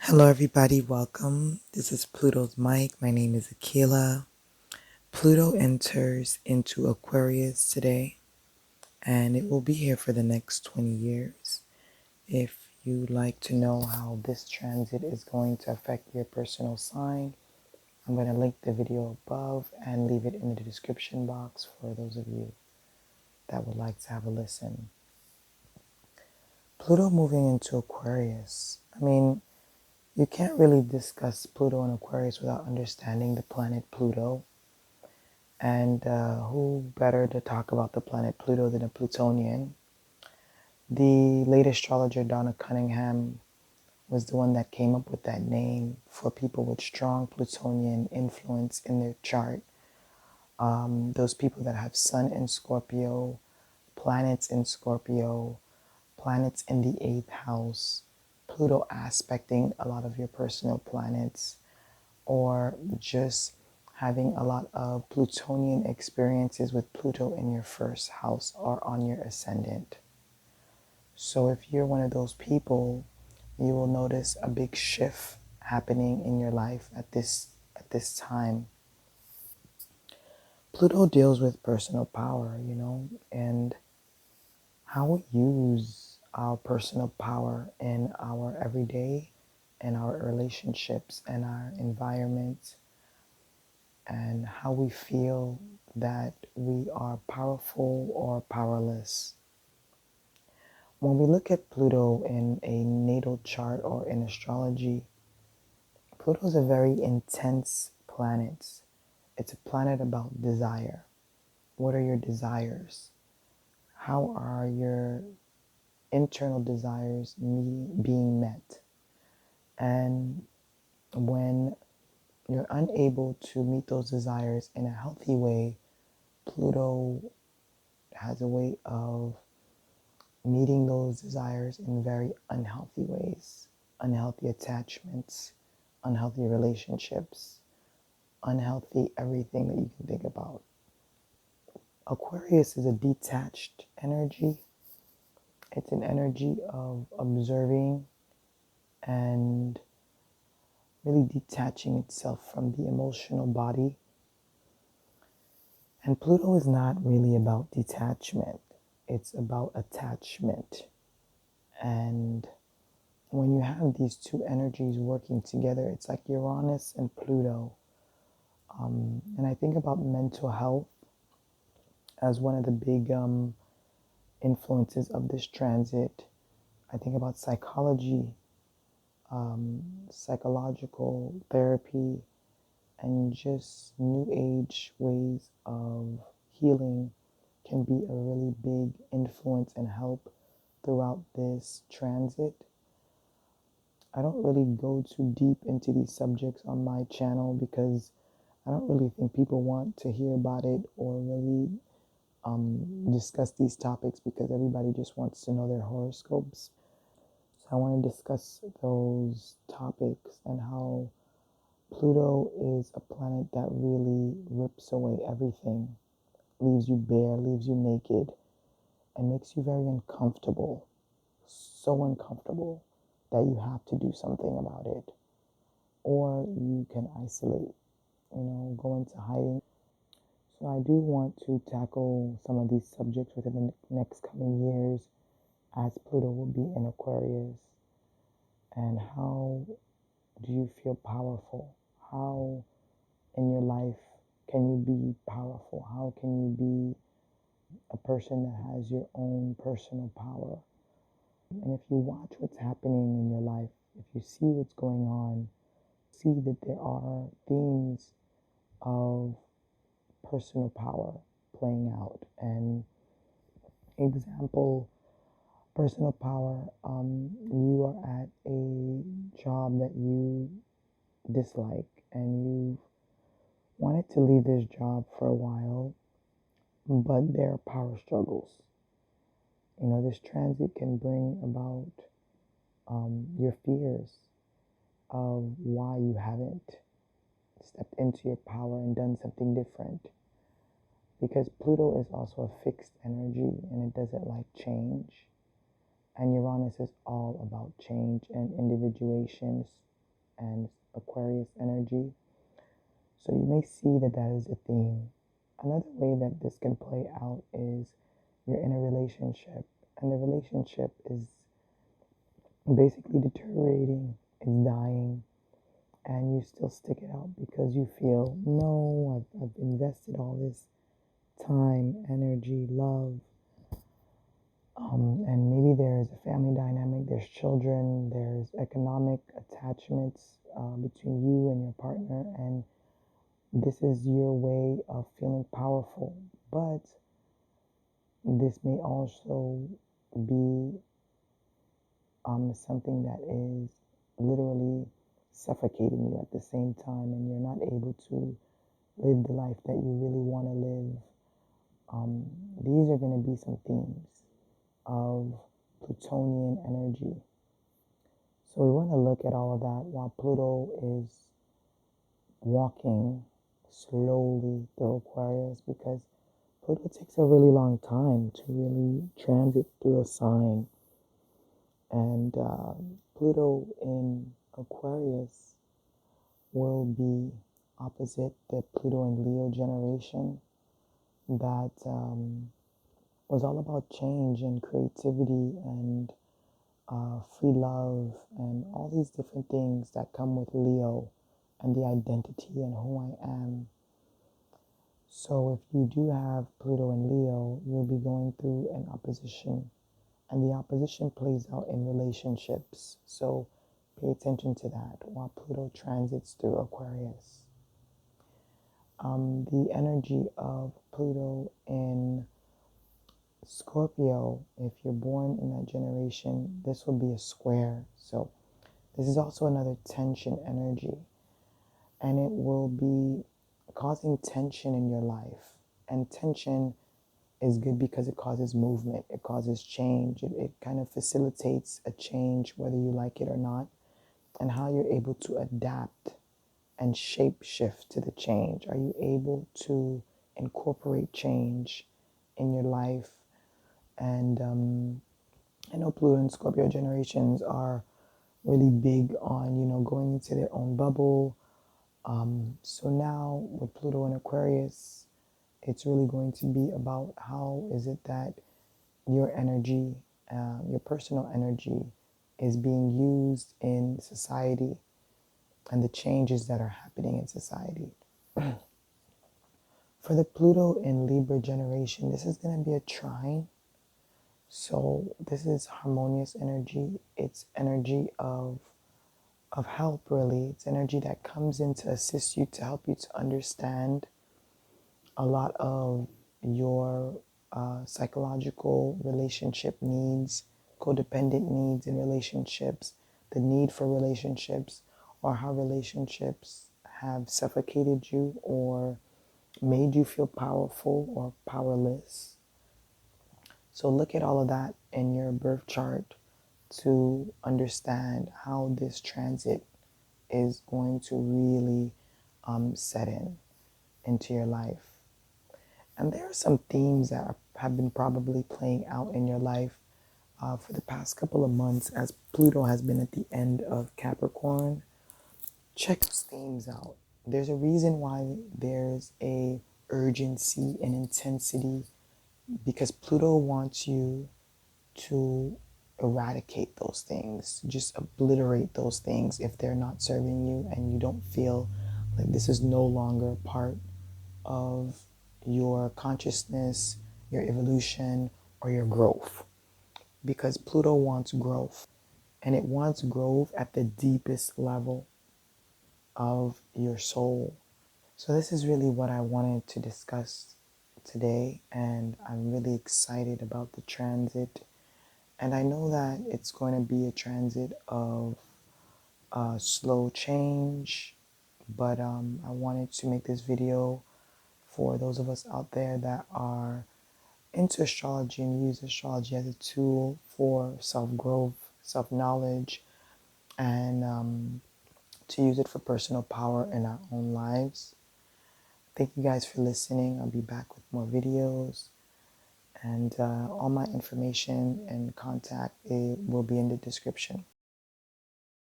Hello, everybody. Welcome. This is Pluto's mic. My name is Aquila. Pluto enters into Aquarius today, and it will be here for the next 20 years. If you'd like to know how this transit is going to affect your personal sign, I'm going to link the video above and leave it in the description box for those of you that would like to have a listen. Pluto moving into Aquarius. You can't really discuss Pluto and Aquarius without understanding the planet Pluto. And who better to talk about the planet Pluto than a Plutonian? The late astrologer Donna Cunningham was the one that came up with that name for people with strong Plutonian influence in their chart. Those people that have Sun in Scorpio, planets in Scorpio, planets in the 8th house, Pluto aspecting a lot of your personal planets, or just having a lot of Plutonian experiences with Pluto in your first house or on your ascendant. So if you're one of those people, you will notice a big shift happening in your life at this time. Pluto deals with personal power, and how we use our personal power in our everyday and our relationships and our environment, and how we feel that we are powerful or powerless. When we look at Pluto in a natal chart or in astrology, Pluto is a very intense planet. It's a planet about desire. What are your desires? How are your internal desires being met? And when you're unable to meet those desires in a healthy way, Pluto has a way of meeting those desires in very unhealthy ways, unhealthy attachments, unhealthy relationships, unhealthy everything that you can think about. Aquarius is a detached energy. It's an energy of observing and really detaching itself from the emotional body. And Pluto is not really about detachment, it's about attachment. And when you have these two energies working together, it's like Uranus and Pluto. And I think about mental health as one of the big influences of this transit. I think about psychology, psychological therapy, and just new age ways of healing can be a really big influence and help throughout this transit. I don't really go too deep into these subjects on my channel because I don't really think people want to hear about it or really discuss these topics, because everybody just wants to know their horoscopes. So I want to discuss those topics and how Pluto is a planet that really rips away everything, leaves you bare, leaves you naked, and makes you very uncomfortable. So uncomfortable that you have to do something about it. Or you can isolate, go into hiding. So I do want to tackle some of these subjects within the next coming years, as Pluto will be in Aquarius. And how do you feel powerful? How in your life can you be powerful? How can you be a person that has your own personal power? And if you watch what's happening in your life, if you see what's going on, see that there are themes of personal power playing out. And example, personal power, you are at a job that you dislike and you've wanted to leave this job for a while, but there are power struggles. This transit can bring about your fears of why you haven't stepped into your power and done something different. Because Pluto is also a fixed energy and it doesn't like change. And Uranus is all about change and individuation, and Aquarius energy. So you may see that that is a theme. Another way that this can play out is you're in a relationship, and the relationship is basically deteriorating, is dying, and you still stick it out because you feel, no, I've invested all this time, energy, love, and maybe there's a family dynamic, there's children, there's economic attachments between you and your partner, and this is your way of feeling powerful. But this may also be something that is literally suffocating you at the same time, and you're not able to live the life that you really want to live. These are going to be some themes of Plutonian energy. So we want to look at all of that while Pluto is walking slowly through Aquarius, because Pluto takes a really long time to really transit through a sign. And Pluto in Aquarius will be opposite the Pluto in Leo generation that was all about change and creativity and free love and all these different things that come with Leo and the identity and who I am. So if you do have Pluto in Leo, you'll be going through an opposition, and the opposition plays out in relationships. So pay attention to that while Pluto transits through Aquarius. The energy of Pluto in Scorpio, if you're born in that generation, this will be a square. So this is also another tension energy, and it will be causing tension in your life. And tension is good because it causes movement, it causes change, it kind of facilitates a change whether you like it or not, and how you're able to adapt and shape shift to the change. Are you able to incorporate change in your life? And I know Pluto and Scorpio generations are really big on, going into their own bubble. So now with Pluto and Aquarius, it's really going to be about how is it that your energy, your personal energy, is being used in society and the changes that are happening in society. For the Pluto in Libra generation, this is going to be a trine. So this is harmonious energy. It's energy of help, really. It's energy that comes in to assist you, to help you to understand a lot of your psychological relationship needs, codependent needs in relationships, the need for relationships, or how relationships have suffocated you or made you feel powerful or powerless. So look at all of that in your birth chart to understand how this transit is going to really set into your life. And there are some themes that have been probably playing out in your life for the past couple of months as Pluto has been at the end of Capricorn. Check those themes out. There's a reason why there's a urgency and intensity, because Pluto wants you to eradicate those things, just obliterate those things if they're not serving you and you don't feel like this is no longer part of your consciousness, your evolution, or your growth. Because Pluto wants growth, and it wants growth at the deepest level of your soul. So this is really what I wanted to discuss today, and I'm really excited about the transit. And I know that it's going to be a transit of slow change, but I wanted to make this video for those of us out there that are into astrology and use astrology as a tool for self-growth, self-knowledge, and to use it for personal power in our own lives. Thank you guys for listening. I'll be back with more videos, and all my information and contact will be in the description.